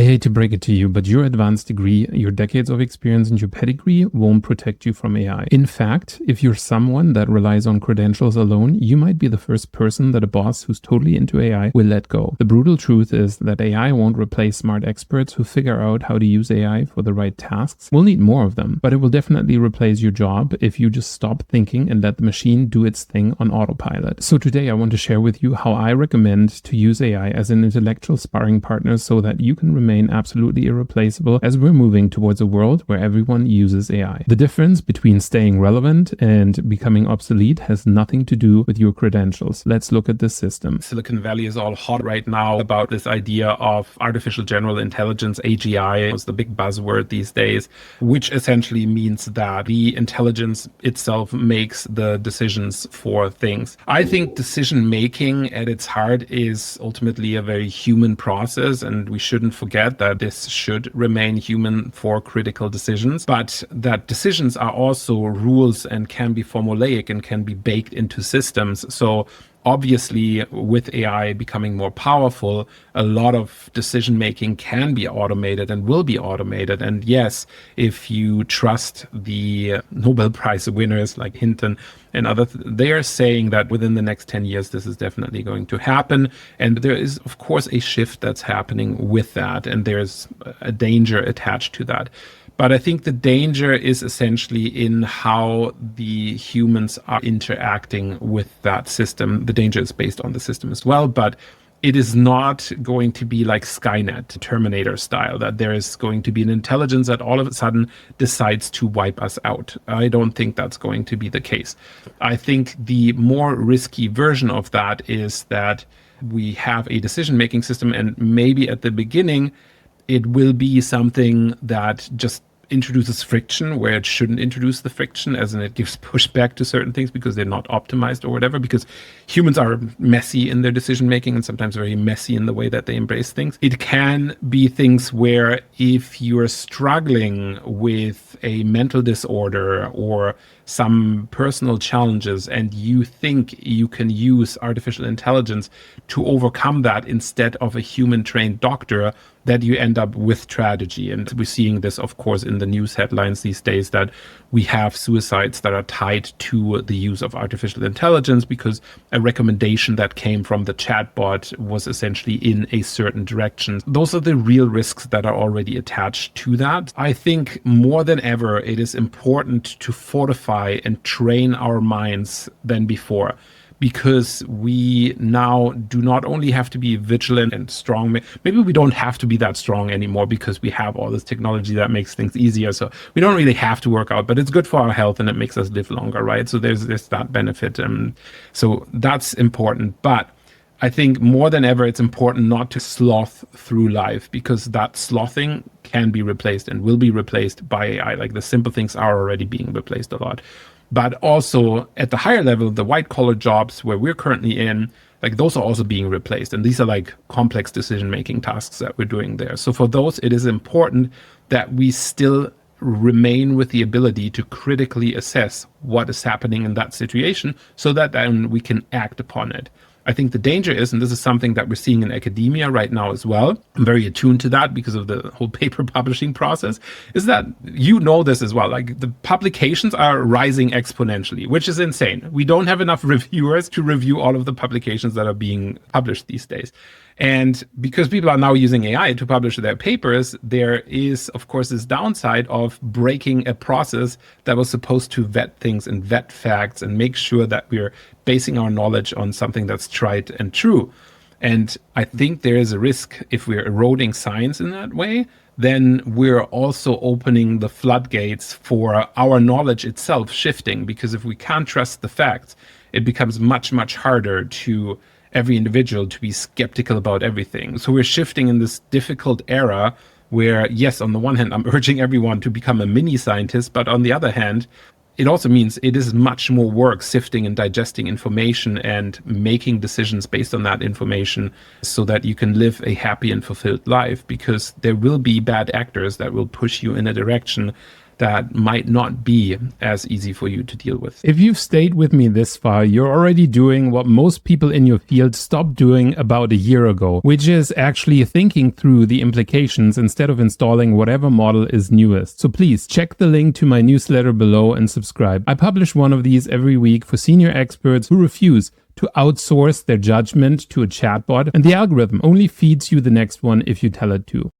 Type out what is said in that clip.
I hate to break it to you, but your advanced degree, your decades of experience, and your pedigree won't protect you from AI. In fact, if you're someone that relies on credentials alone, you might be the first person that a boss who's totally into AI will let go. The brutal truth is that AI won't replace smart experts who figure out how to use AI for the right tasks. We'll need more of them, but it will definitely replace your job if you just stop thinking and let the machine do its thing on autopilot. So today I want to share with you how I recommend to use AI as an intellectual sparring partner so that you can remain absolutely irreplaceable as we're moving towards a world where everyone uses AI. The difference between staying relevant and becoming obsolete has nothing to do with your credentials. Let's look at this system. Silicon Valley is all hot right now about this idea of artificial general intelligence, AGI is the big buzzword these days, which essentially means that the intelligence itself makes the decisions for things. I think decision making at its heart is ultimately a very human process, and we shouldn't forget that this should remain human for critical decisions, but that decisions are also rules and can be formulaic and can be baked into systems. So obviously, with AI becoming more powerful, a lot of decision making can be automated and will be automated. And yes, if you trust the Nobel Prize winners like Hinton and others, they are saying that within the next 10 years, this is definitely going to happen. And there is, of course, a shift that's happening with that. And there's a danger attached to that. But I think the danger is essentially in how the humans are interacting with that system. The danger is based on the system as well, but it is not going to be like Skynet, Terminator style, that there is going to be an intelligence that all of a sudden decides to wipe us out. I don't think that's going to be the case. I think the more risky version of that is that we have a decision-making system, and maybe at the beginning, it will be something that just introduces friction where it shouldn't introduce the friction, as in it gives pushback to certain things because they're not optimized or whatever, because humans are messy in their decision making and sometimes very messy in the way that they embrace things. It can be things where if you're struggling with a mental disorder or some personal challenges and you think you can use artificial intelligence to overcome that instead of a human trained doctor, that you end up with tragedy. And we're seeing this, of course, in the news headlines these days, that we have suicides that are tied to the use of artificial intelligence because a recommendation that came from the chatbot was essentially in a certain direction. Those are the real risks that are already attached to that. I think more than ever, it is important to fortify and train our minds than before, because we now do not only have to be vigilant and strong. Maybe we don't have to be that strong anymore because we have all this technology that makes things easier. So we don't really have to work out, but it's good for our health and it makes us live longer, right? So there's that benefit. So that's important. But I think more than ever, it's important not to sloth through life, because that slothing can be replaced and will be replaced by AI. Like the simple things are already being replaced a lot. But also at the higher level, the white collar jobs where we're currently in, like those are also being replaced. And these are like complex decision-making tasks that we're doing there. So for those, it is important that we still remain with the ability to critically assess what is happening in that situation so that then we can act upon it. I think the danger is, and this is something that we're seeing in academia right now as well, I'm very attuned to that because of the whole paper publishing process, is that you know this as well. Like the publications are rising exponentially, which is insane. We don't have enough reviewers to review all of the publications that are being published these days. And because people are now using AI to publish their papers, there is, of course, this downside of breaking a process that was supposed to vet things and vet facts and make sure that we're basing our knowledge on something that's tried and true. And I think there is a risk if we're eroding science in that way, then we're also opening the floodgates for our knowledge itself shifting. Because if we can't trust the facts, it becomes much, much harder to every individual to be skeptical about everything. So we're shifting in this difficult era where, yes, on the one hand, I'm urging everyone to become a mini scientist, but on the other hand, it also means it is much more work sifting and digesting information and making decisions based on that information so that you can live a happy and fulfilled life, because there will be bad actors that will push you in a direction that might not be as easy for you to deal with. If you've stayed with me this far, you're already doing what most people in your field stopped doing about a year ago, which is actually thinking through the implications instead of installing whatever model is newest. So please check the link to my newsletter below and subscribe. I publish one of these every week for senior experts who refuse to outsource their judgment to a chatbot, and the algorithm only feeds you the next one if you tell it to.